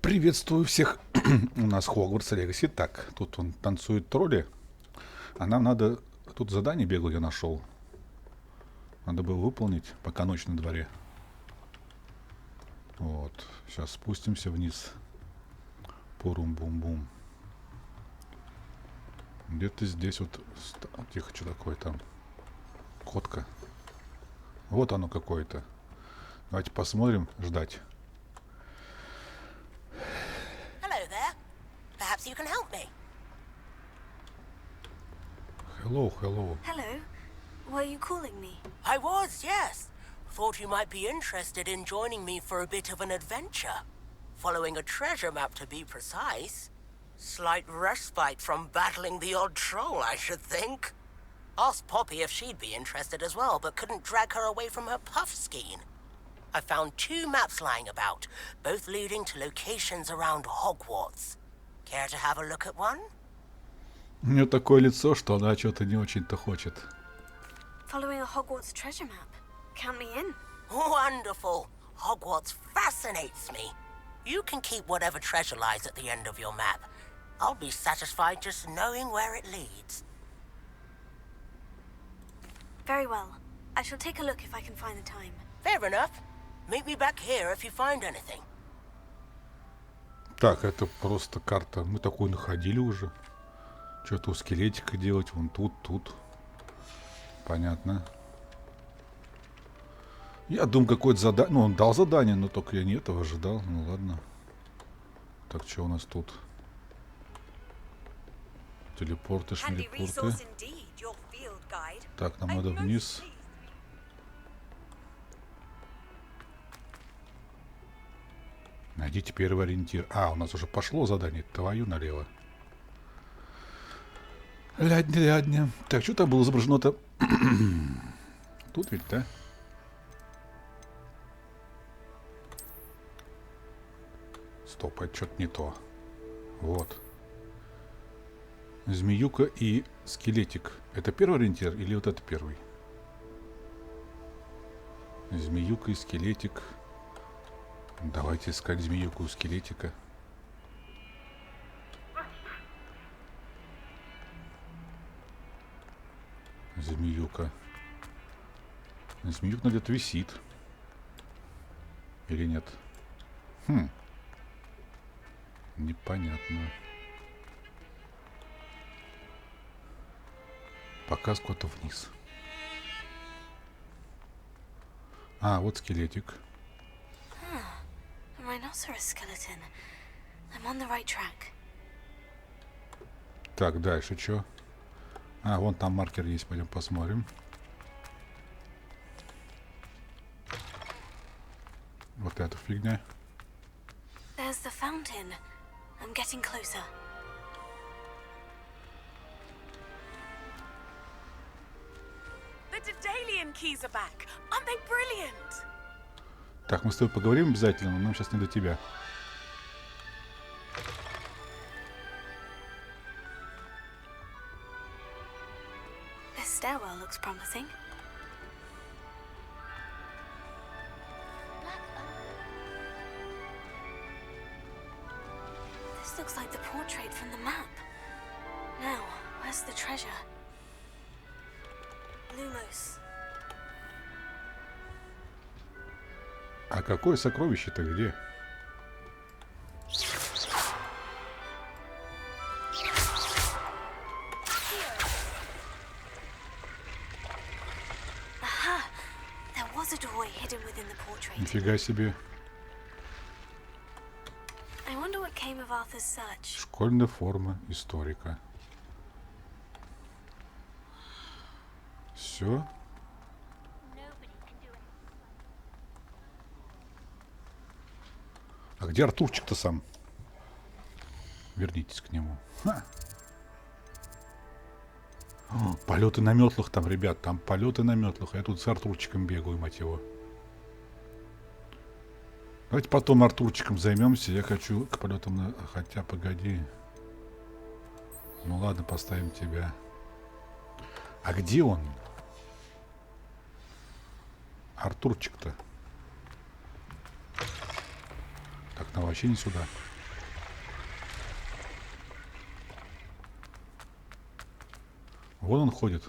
Приветствую всех. У нас Хогвартс Легаси. Так, тут он танцует тролли. А нам надо... Тут задание бегло я нашел. Надо было выполнить, пока ночь на дворе. Вот. Сейчас спустимся вниз. Пурум-бум-бум. Где-то здесь вот... Тихо, что такое там? Котка. Вот оно какое-то. Давайте посмотрим, ждать. Perhaps you can help me. Hello, hello. Hello. Were you calling me? I was, yes. Thought you might be interested in joining me for a bit of an adventure. Following a treasure map, to be precise. Slight respite from battling the odd troll, I should think. Asked Poppy if she'd be interested as well, but couldn't drag her away from her puff skein. I found 2 maps lying about, both leading to locations around Hogwarts. Care to have a look at one? У нее такое лицо, что она что-то не очень-то хочет. Following a Hogwarts treasure map. Count me in. Wonderful. Hogwarts fascinates me. You can keep whatever treasure lies at the end of your map. I'll be satisfied just knowing where it leads. Very well. I shall take a look if I can find the time. Fair enough. Meet me back here if you find anything. Так, это просто карта. Мы такую находили уже. Что-то у скелетика делать. Вон тут, тут. Понятно. Я думаю, какое-то задание. Ну, он дал задание, но только я не этого ожидал. Ну, ладно. Так, что у нас тут? Телепорты, шмелепорты. Так, нам надо вниз. Найдите первый ориентир. А, у нас уже пошло задание. Твою налево. Лядня. Так, что там было изображено-то? Тут ведь, да? Стоп, это что-то не то. Вот. Змеюка и скелетик. Это первый ориентир или вот это первый? Змеюка и скелетик. Давайте искать змеюку у скелетика. Змеюка. Змеюка где-то висит. Или нет? Хм. Непонятно. Показ куда-то вниз. А, вот скелетик. Rhinoceros skeleton. I'm on the right track. Так, дальше что? А, вон там маркер есть, пойдем посмотрим. Вот эта фигня. There's the fountain. I'm getting closer. The Daedalian keys are back. Aren't they brilliant? Так, мы с тобой поговорим обязательно, но нам сейчас не до тебя. This stairwell looks promising. This looks like the portrait from the map. Now, where's the treasure? Lumos. А какое сокровище-то где? Aha! There was a doorway hidden within the portrait. Нифига себе. I wonder what came of Arthur's search. Школьная форма историка. Все. А где Артурчик-то сам? Вернитесь к нему. Ха. О, полеты на метлах там, ребят. Там полеты на метлах. Я тут с Артурчиком бегаю, мать его. Давайте потом Артурчиком займемся. Я хочу к полетам на... Хотя, погоди. Ну ладно, поставим тебя. А где он? Артурчик-то. Так, нам вообще не сюда. Вон он ходит.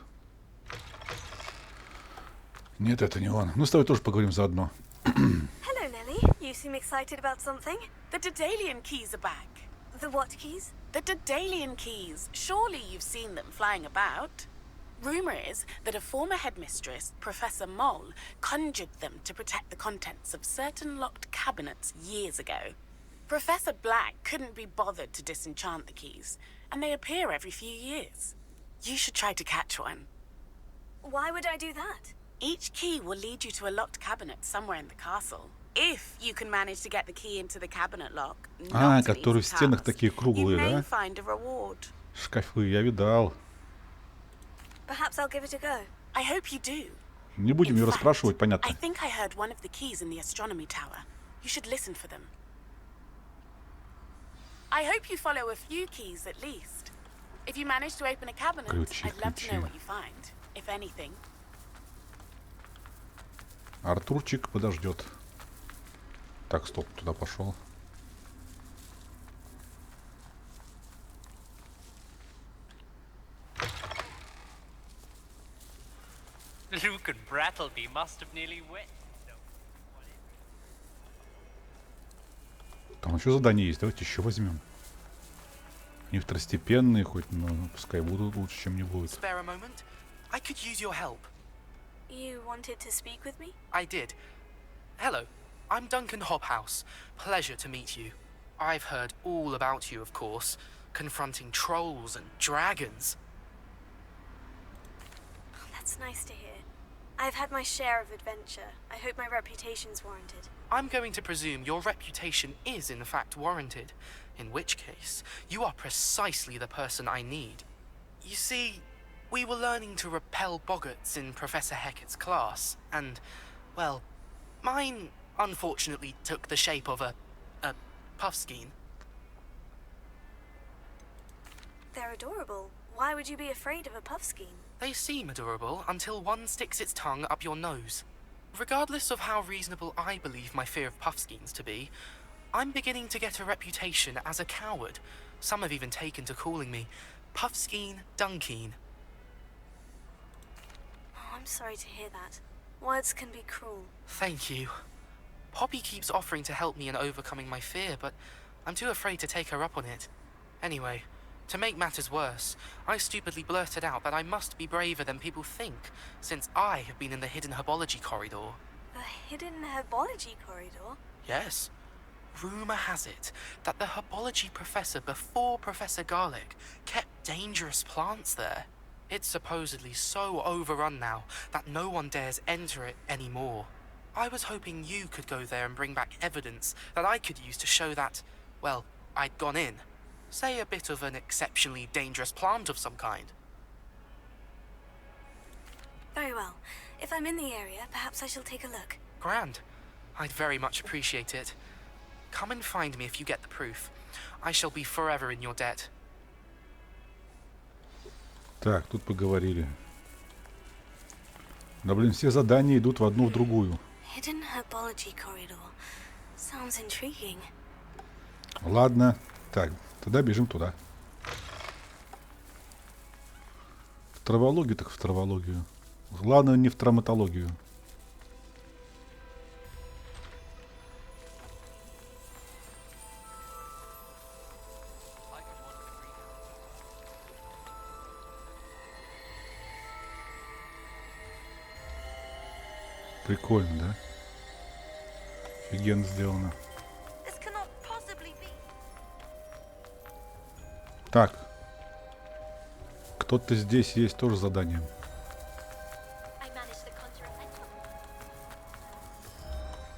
Нет, это не он. Ну, с тобой тоже поговорим заодно. Hello, Lily. You seem excited about something. The Daedalian keys are back. The what keys? The Daedalian keys. Surely you've seen them flying about. Rumor is that a former headmistress, Professor Moll, conjured them to protect the contents of certain locked cabinets years ago. Professor Black couldn't be bothered to disenchant the keys, and they appear every few years. You should try to catch one. Why would I do that? Each key will lead you to a locked cabinet somewhere in the castle. If you can manage to get the key into the cabinet lock, not an которые в easy стенах task, такие you круглые, may да? find a reward. Шкафы, я видал. Perhaps I'll give it a go. I hope you do. Не будем In ее fact, расспрашивать, I понятно. think I heard one of the keys in the astronomy tower. You should listen for them. I hope you follow a few keys at least. If you manage to open a cabinet, Ключи, I'd love to know ключи. what you find, if anything. Артурчик подождет. Так, стоп, туда пошел. Luke and Brattleby must have nearly wet. Там еще задание есть, давайте еще возьмем. Они второстепенные, хоть, но пускай будут лучше, чем не будут. Spare a moment? I could use your help. You wanted to speak with me? I did. Hello, I'm Duncan Hobhouse. Pleasure to meet you. I've heard all about you, of course, confronting trolls and dragons. That's nice to hear. I've had my share of adventure. I hope my reputation's warranted. I'm going to presume your reputation is in fact warranted, in which case, you are precisely the person I need. You see, we were learning to repel boggarts in Professor Hecat's class, and, well, mine unfortunately took the shape of a puffskein. They're adorable. Why would you be afraid of a puffskein? They seem adorable until one sticks its tongue up your nose. Regardless of how reasonable I believe my fear of puffskeins to be, I'm beginning to get a reputation as a coward. Some have even taken to calling me Puffskein Dunkeen. Oh, I'm sorry to hear that. Words can be cruel. Thank you. Poppy keeps offering to help me in overcoming my fear, but I'm too afraid to take her up on it. Anyway, to make matters worse, I stupidly blurted out that I must be braver than people think, since I have been in the hidden herbology corridor. The hidden herbology corridor? Yes. Rumour has it that the herbology professor before Professor Garlic kept dangerous plants there. It's supposedly so overrun now that no one dares enter it anymore. I was hoping you could go there and bring back evidence that I could use to show that, well, I'd gone in. Say a bit of an exceptionally dangerous plant of some kind. Very well. If I'm in the area, perhaps I shall take a look. Grand. I'd very much appreciate it. Come and find me if you get the proof. I shall be forever in your debt. Так, тут поговорили. Да блин, все задания идут в одну в другую. Hidden herbology corridor. Sounds intriguing. Ладно. Так, тогда бежим туда. В травологию так в травологию. Главное не в травматологию. Прикольно, да? Офигенно сделано. This cannot possibly be. Так. Кто-то здесь есть тоже задание. I managed the conjurer.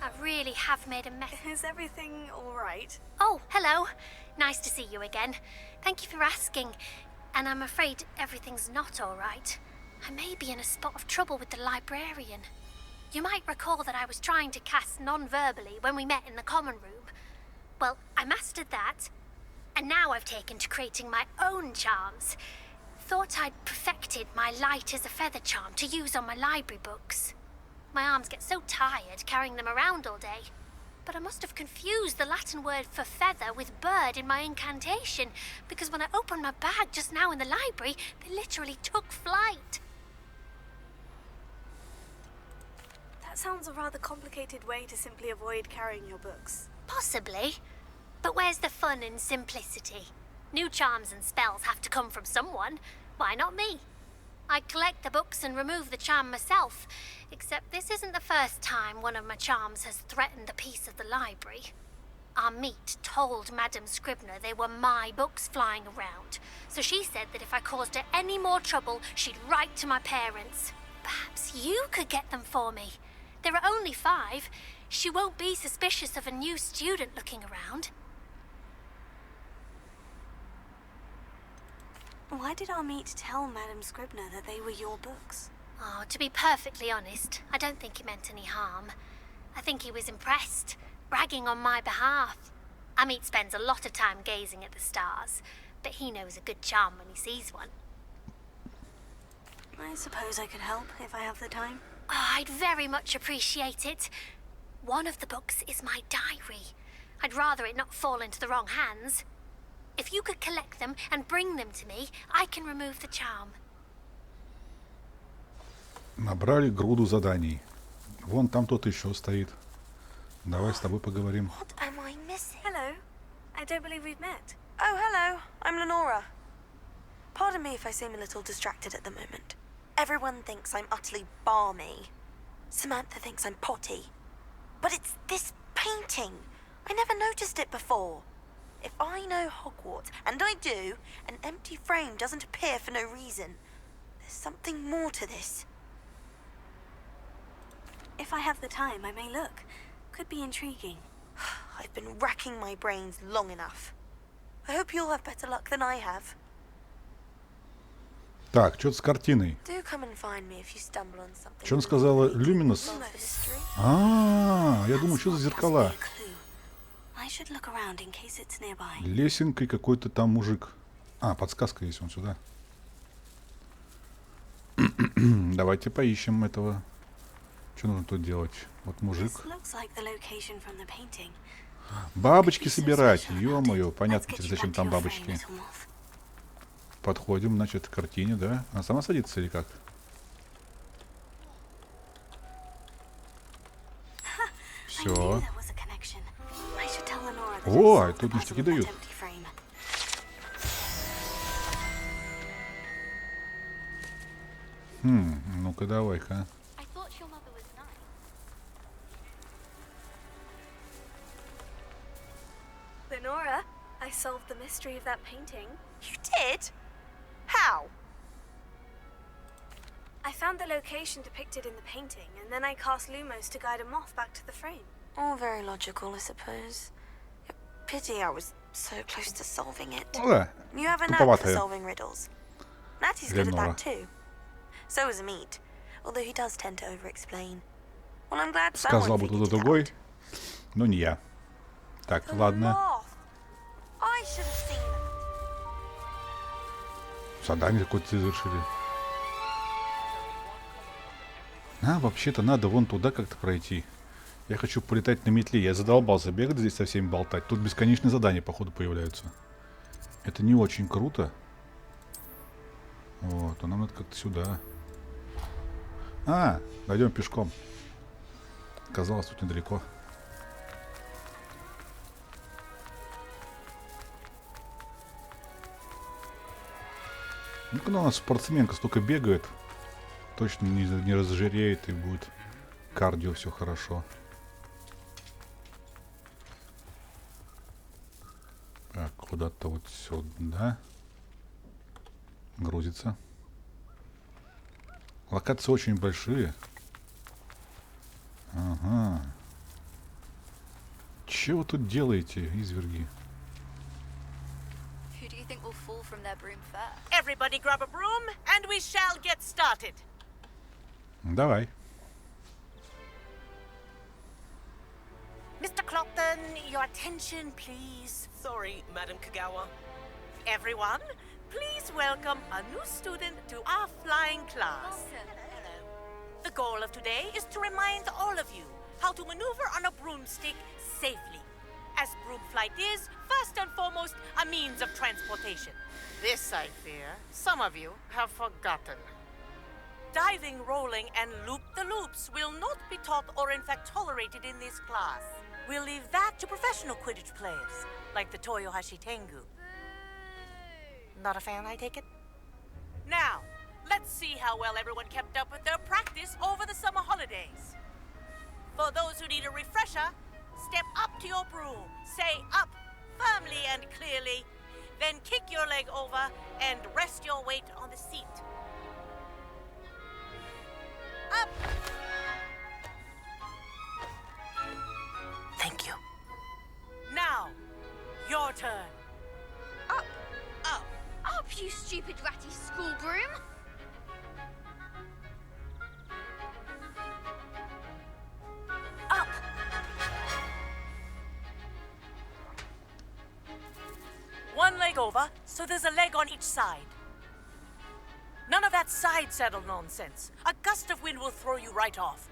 I really have made a mess. Is everything all right? Oh, hello. Nice to see you again. Thank you for asking. And I'm afraid everything's not all right. I may be in a spot of trouble with the librarian. You might recall that I was trying to cast non-verbally when we met in the common room. Well, I mastered that. And now I've taken to creating my own charms. Thought I'd perfected my light as a feather charm to use on my library books. My arms get so tired carrying them around all day. but I must have confused the Latin word for feather with bird in my incantation, because when I opened my bag just now in the library, they literally took flight. That sounds a rather complicated way to simply avoid carrying your books. Possibly. But where's the fun in simplicity? New charms and spells have to come from someone. Why not me? I collect the books and remove the charm myself, except this isn't the first time one of my charms has threatened the peace of the library. Our meet told Madame Scribner they were my books flying around, so she said that if I caused her any more trouble, she'd write to my parents. Perhaps you could get them for me. There are only 5. She won't be suspicious of a new student looking around. Why did our meet tell Madame Scribner that they were your books? Oh, to be perfectly honest, I don't think he meant any harm. I think he was impressed, bragging on my behalf. Amit spends a lot of time gazing at the stars, but he knows a good charm when he sees one. I suppose I could help if I have the time. Oh, I'd very much appreciate it. One of the books is my diary. I'd rather it not fall into the wrong hands. If you could collect them and bring them to me, I can remove the charm. Набрали груду заданий. Вон там кто-то еще стоит. Давай с тобой поговорим. What am I missing? Hello. I don't believe we've met. Oh, hello. I'm Lenora. Pardon me if I seem a little distracted at the moment. Everyone thinks I'm utterly balmy. Samantha thinks I'm potty. But it's this painting. I never noticed it before. If I know Hogwarts, and I do, an empty frame doesn't appear for no reason. There's something more to this. If I have the time, I may look. Could be intriguing. I've been racking my brains long enough. I hope you'll have better luck than I have. Так, что-то с картиной. Do come and find me if you stumble on something. Что он сказала? Люминус? Я думаю, что за зеркала? I should look around in case it's nearby. Лесенкой какой-то там мужик. Подсказка есть, он сюда. Давайте поищем этого. Что нужно тут делать? Вот мужик. This looks like the location from the painting. Бабочки собирать. Ё-моё, понятно, зачем там бабочки. Подходим, значит, к картине, да? Она сама садится или как? Все. О, тут ништяки дают. Ну-ка давай-ка. Lenora, I solved the mystery of that painting. You did? How? I found the location depicted in the painting, and then I cast Lumos to guide a moth back to the frame. All very logical, I suppose. Pity I was so close to solving it. Да, You have a knack for туповатая. solving riddles. Natty's good at Lenora. that too. So is Amit, although he does tend to over-explain. Well, I'm glad Сказал someone бы figured кто-то it другой, out. но не я. Так, The ладно. moth. I should have seen that. Задание какое-то завершили. Вообще-то надо вон туда как-то пройти. Я хочу полетать на метле. Я задолбался бегать здесь со всеми болтать. Тут бесконечные задания, походу, появляются. Это не очень круто. Вот, а нам надо как-то сюда. Дойдем пешком. Казалось, тут недалеко. Ну, когда у нас спортсменка столько бегает, точно не разжиреет и будет кардио все хорошо. Так, куда-то вот сюда. Грузится. Локации очень большие. Ага. Чего вы тут делаете, изверги? Who do you think will fall from their broom first? Everybody grab a broom, and we shall get started. Давай. Mr. Clopton, your attention, please. Sorry, Madam Kagawa. Everyone, please welcome a new student to our flying class. The goal of today is to remind all of you how to maneuver on a broomstick safely, as broom flight is, first and foremost, a means of transportation. This, I fear, some of you have forgotten. Diving, rolling, and loop-the-loops will not be taught or in fact tolerated in this class. We'll leave that to professional Quidditch players, like the Toyohashi Tengu. Not a fan, I take it? Now, let's see how well everyone kept up with their practice over the summer holidays. For those who need a refresher, step up to your broom, say up firmly and clearly, then kick your leg over and rest your weight on the seat. Up! Thank you. Now, your turn. Up, Up. up, you stupid ratty school broom! Up! One leg over, so there's a leg on each side. None of that side saddle nonsense. A gust of wind will throw you right off.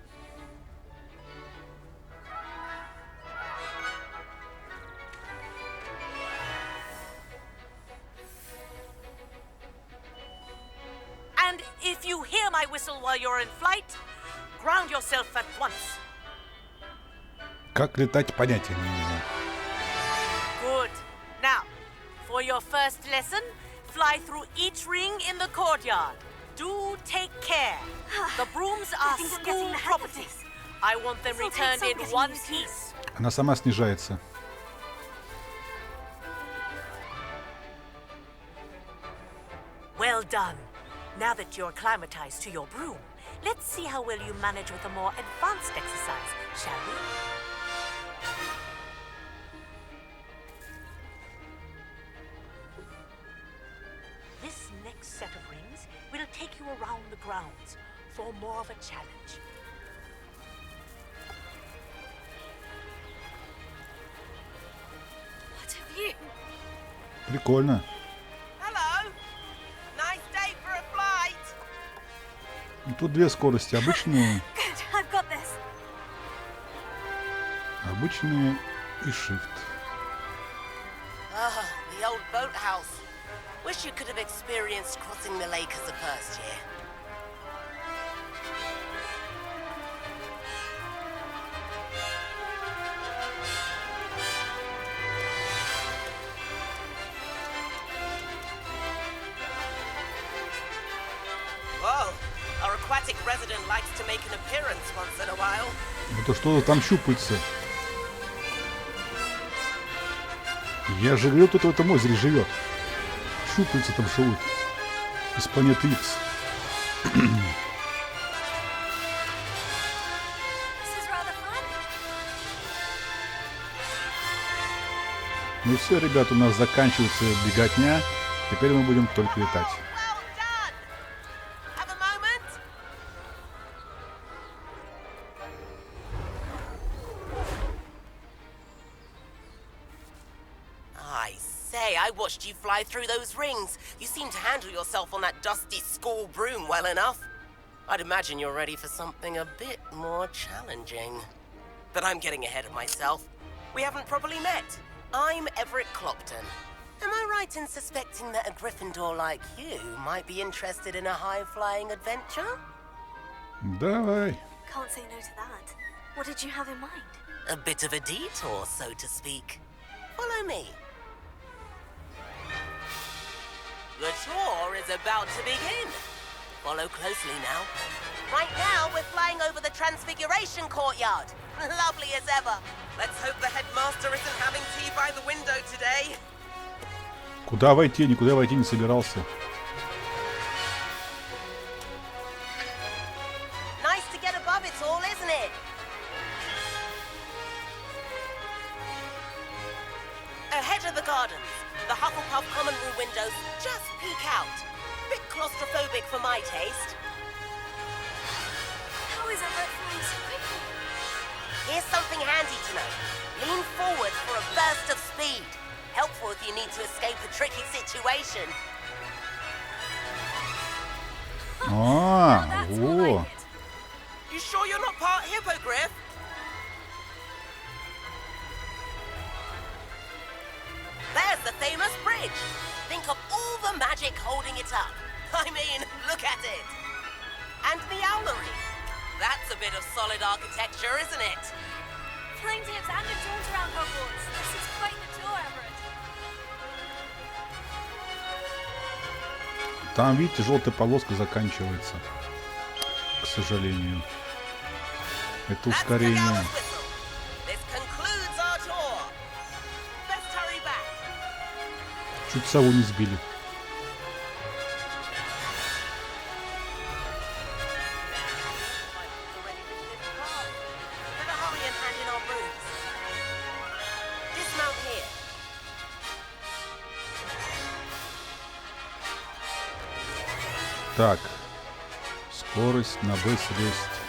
And if you hear my whistle while you're in flight, ground yourself at once. Как летать, понятия не имею. Good. Now, for your first lesson, fly through each ring in the courtyard. Do take care. The brooms are I think I'm getting school the hang of property. this. I want them This'll take returned some in getting one used to. piece. Она сама снижается. Well done. Now that you're acclimatized to your broom, let's see how well you manage with a more advanced exercise, shall we? This next set of rings will take you around the grounds for more of a challenge. What have you? Прикольно. Hello. Nice day for a flight. Тут две скорости. Обычные, Good, I've got this. обычные и shift. Ah, the old boathouse. Wish you could have experienced crossing the lake as a first year. Whoa, our aquatic resident likes to make an appearance once in a while. Это что там щупальца? Я же говорю, тут в этом озере живет. Щупальца там живут. Из планеты Икс. This is rather fun. Ну все, ребят, у нас заканчивается беготня. Теперь мы будем только летать. Well done! Have a moment? I say, I watched you fly through those rings. You seem to handle yourself on that dusty school broom well enough. I'd imagine you're ready for something a bit more challenging. But I'm getting ahead of myself. We haven't properly met. I'm Everett Clopton. Am I right in suspecting that a Gryffindor like you might be interested in a high-flying adventure? Давай. Can't say no to that. What did you have in mind? A bit of a detour, so to speak. Follow me. The tour is about to begin. Follow closely now. Right now, we're flying over the Transfiguration Courtyard. Lovely as ever. Let's hope the headmaster isn't having tea by the window today. Куда войти? Я никуда войти не собирался. Nice to get above it all, isn't it? Ahead of the gardens, the Hufflepuff common room windows just peek out. Bit claustrophobic for my taste. How is Everett flying so quickly? Here's something handy to know. Lean forward for a burst of speed. Helpful if you need to escape a tricky situation. А, That's more во. like it. You sure you're not part hippogriff? the famous bridge. Think of all the magic holding it up. I mean, look at it. And the owlery. That's a bit of solid architecture, isn't it? Flying tips and a jaunt around Hogwarts. This is quite the tour, Everett. Там, видите, желтая полоска заканчивается. К сожалению. Это ускорение. Чуть сову не сбили. Так. Скорость на Б средств.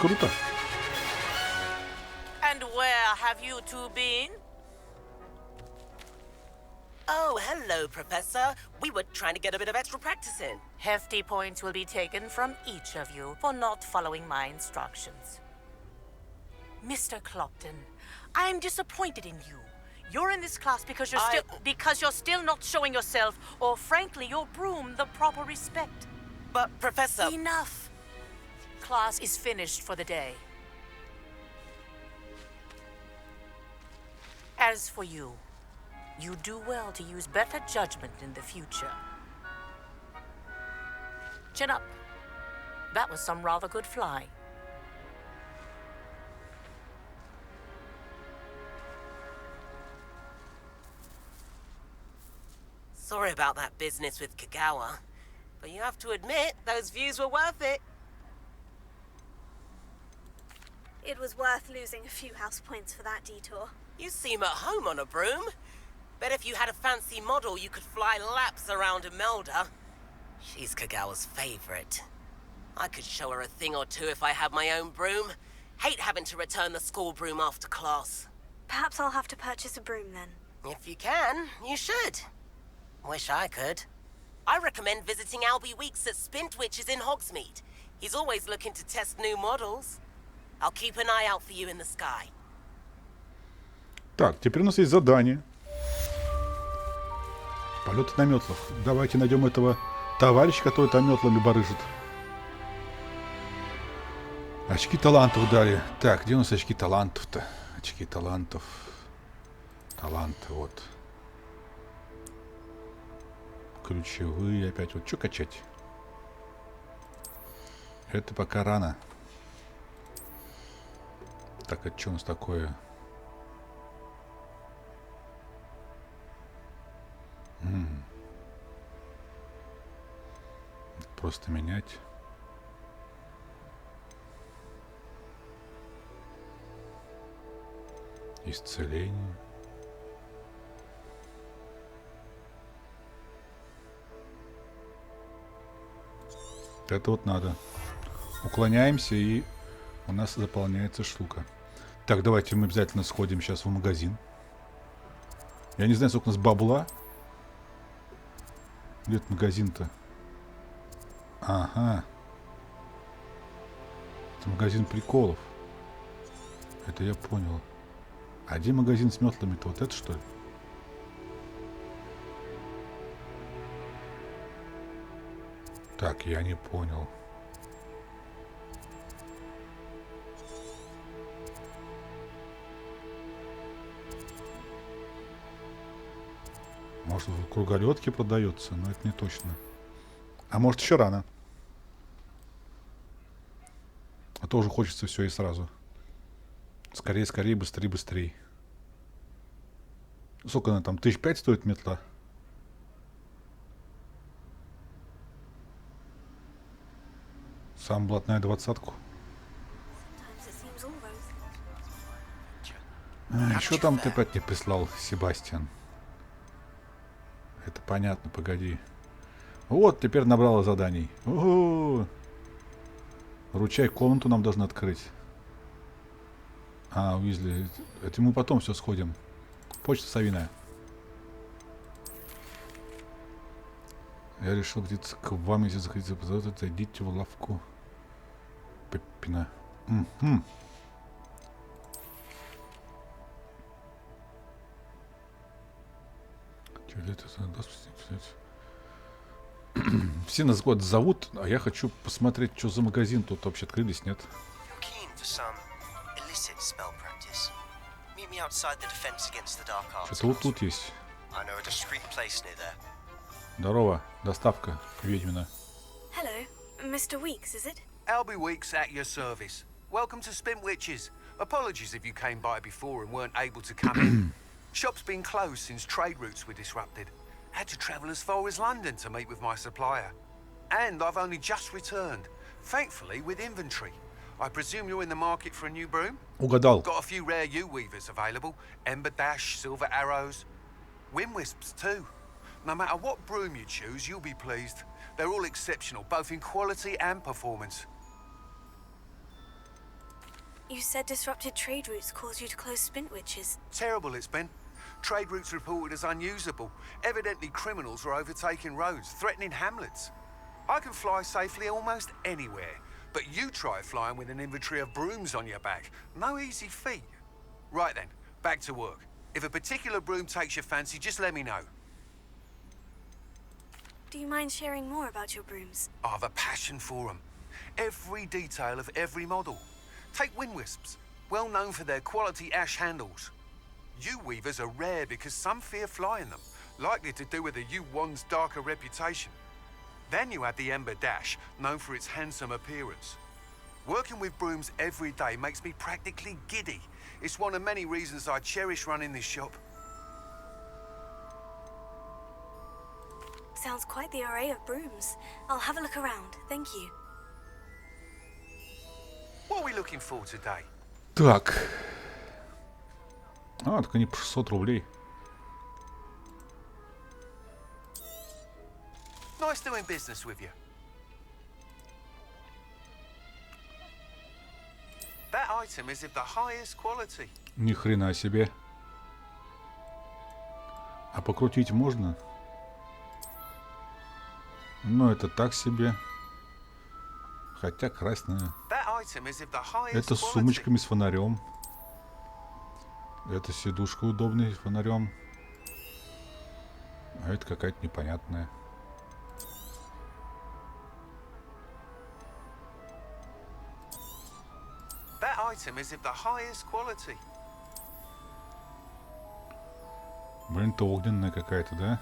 Круто. And where have you two been? Oh, hello, Professor. We were trying to get a bit of extra practice in. Hefty points will be taken from each of you for not following my instructions. Mr. Clopton, I'm disappointed in you. You're in this class because you're still not showing yourself, or frankly, your broom, the proper respect. But, Professor... Enough. Class is finished for the day. As for you, you do well to use better judgment in the future. Chin up. That was some rather good flying. Sorry about that business with Kagawa, but you have to admit, those views were worth it. It was worth losing a few house points for that detour. You seem at home on a broom. Bet if you had a fancy model, you could fly laps around Imelda. She's Kagawa's favorite. I could show her a thing or two if I had my own broom. Hate having to return the school broom after class. Perhaps I'll have to purchase a broom then. If you can, you should. Wish I could. I recommend visiting Albie Weeks at Spintwitches in Hogsmeade. He's always looking to test new models. I'll keep an eye out for you in the sky. Так, теперь у нас есть задание. Полеты на метлах. Давайте найдем этого товарища, который там метлами барыжит. Очки талантов дали. Так, где у нас очки талантов-то? Очки талантов. Таланты, вот. Ключевые опять. Вот что качать? Это пока рано. Так, это что у нас такое? Просто менять. Исцеление. Это вот надо. Уклоняемся, и у нас заполняется штука. Так, давайте мы обязательно сходим сейчас в магазин. Я не знаю, сколько у нас бабла. Где этот магазин-то? Ага. Это магазин приколов. Это я понял. А где магазин с метлами-то? Вот это, что ли? Так, я не понял. Может, в круголетке продается, но это не точно. А может, еще рано. А то уже хочется все и сразу. Скорее, скорее, быстрее, быстрее. Сколько она там? 1005 стоит метла? Сам блатная 20-ку. Что там ты опять мне прислал, Себастьян? Это понятно, погоди. Вот, теперь набрала заданий. Ого! Ручай комнату нам должны открыть. А, Уизли. Это мы потом все сходим. Почта совиная. Я решил где-то к вам, если захотите позовут, зайдите в лавку Пеппина. Угу. Все нас куда-то зовут, а я хочу посмотреть, что за магазин тут вообще открылись, нет? Что-то вот тут есть. Здорово, доставка ведьмина. Hello, Mr. Weeks, is it? Albie Weeks at your service. Welcome to Spintwitches. Apologies if you came by before and weren't able to come in. Shop's been closed since trade routes were disrupted. Had to travel as far as London to meet with my supplier. And I've only just returned, thankfully with inventory. I presume you're in the market for a new broom? Угадал. Got a few rare U-weavers available. Ember Dash, Silver Arrows. Wind Wisps too. No matter what broom you choose, you'll be pleased. They're all exceptional, both in quality and performance. You said disrupted trade routes caused you to close Spintwitches. Terrible it's been. Trade routes reported as unusable. Evidently criminals were overtaking roads, threatening hamlets. I can fly safely almost anywhere, but you try flying with an inventory of brooms on your back. No easy feat. Right then, back to work. If a particular broom takes your fancy, just let me know. Do you mind sharing more about your brooms? I have a passion for them. Every detail of every model. Take Wind Wisps, well known for their quality ash handles. U-weavers are rare because some fear flying them, likely to do with the U-1's darker reputation. Then you have the Ember Dash, known for its handsome appearance. Working with brooms every day makes me practically giddy. It's one of many reasons I cherish running this shop. Sounds quite the array of brooms. I'll have a look around, thank you. What are we looking for today? Так. А, так они по 600 рублей. Nice doing business with you. That item is of the highest quality. Ни хрена себе. А покрутить можно? Ну, это так себе. Хотя красная. Это с сумочками, с фонарем. Это сидушка удобная с фонарем. А это какая-то непонятная. Блин, это огненная какая-то, да?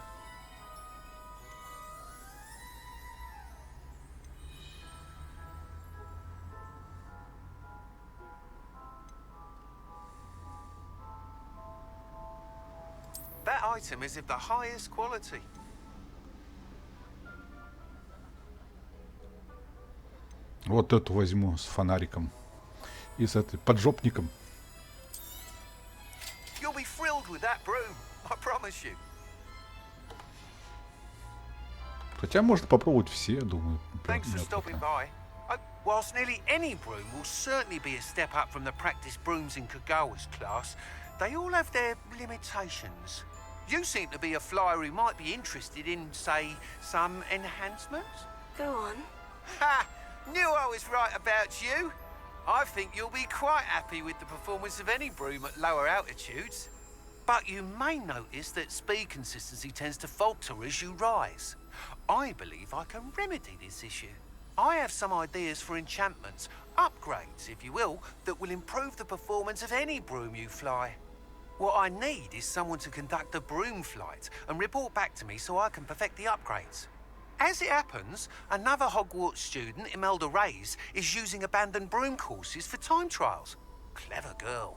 That item is of the highest quality. Вот эту возьму с фонариком. И с этой поджопником. You'll be thrilled with that broom, I promise you. Хотя можно попробовать все, я думаю. Thanks for stopping by. Whilst nearly any broom will certainly be a step up from the practice brooms in Kagawa's class, they all have their limitations. You seem to be a flyer who might be interested in, say, some enhancements? Go on. Ha! Knew I was right about you. I think you'll be quite happy with the performance of any broom at lower altitudes. But you may notice that speed consistency tends to falter as you rise. I believe I can remedy this issue. I have some ideas for enchantments, upgrades, if you will, that will improve the performance of any broom you fly. What I need is someone to conduct a broom flight and report back to me so I can perfect the upgrades. As it happens, another Hogwarts student, Imelda Reyes, is using abandoned broom courses for time trials. Clever girl.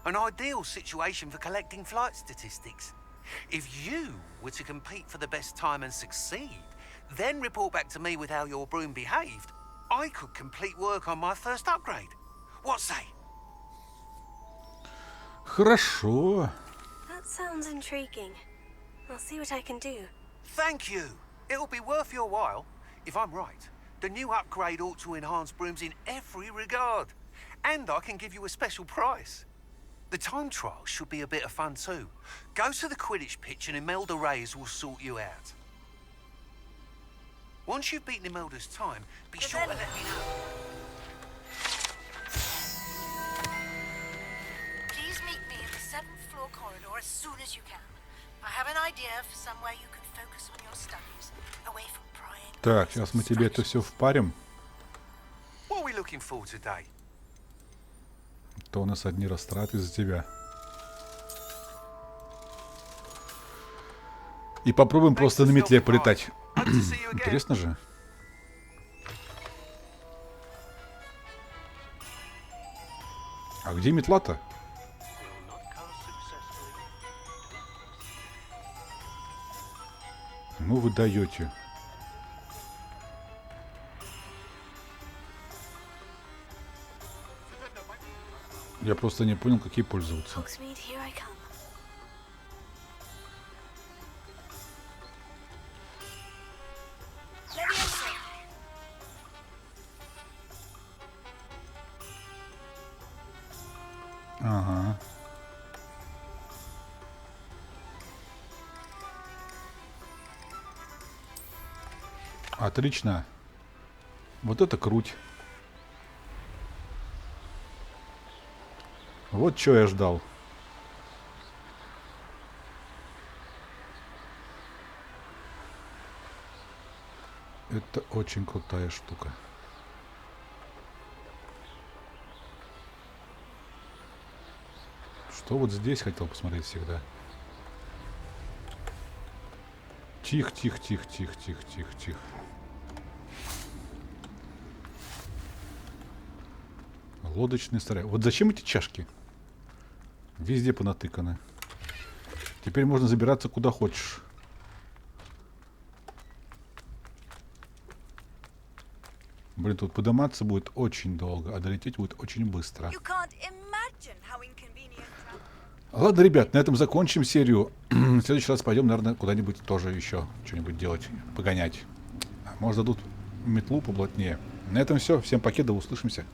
An ideal situation for collecting flight statistics. If you were to compete for the best time and succeed, then report back to me with how your broom behaved, I could complete work on my first upgrade. What say? Хорошо. That sounds intriguing. I'll see what I can do. Thank you. It'll be worth your while. If I'm right, the new upgrade ought to enhance brooms in every regard. And I can give you a special price. The time trial should be a bit of fun too. Go to the Quidditch pitch and Imelda Reyes will sort you out. Once you've beaten Imelda's time, be sure to let me know. Please meet me in the 7th floor corridor as soon as you can. Так, сейчас мы тебе это все впарим. What are we looking for today? То у нас одни растраты из-за тебя. И попробуем просто на метле полетать. Интересно же. А где метла-то? Ну вы даете. Я просто не понял, какие пользоваться. Hogsmeade, here I come. Ага. Отлично. Вот это круть. Вот что я ждал. Это очень крутая штука. Что вот здесь хотел посмотреть всегда. Тихо, тихо, тихо, тихо, тихо, тихо, тихо. Лодочный сарай. Вот зачем эти чашки? Везде понатыканы. Теперь можно забираться куда хочешь. Блин, тут подниматься будет очень долго, а долететь будет очень быстро. Ладно, ребят, на этом закончим серию. В следующий раз пойдем, наверное, куда-нибудь тоже еще что-нибудь делать, погонять. Может, дадут метлу поплотнее. На этом все. Всем покеда, услышимся.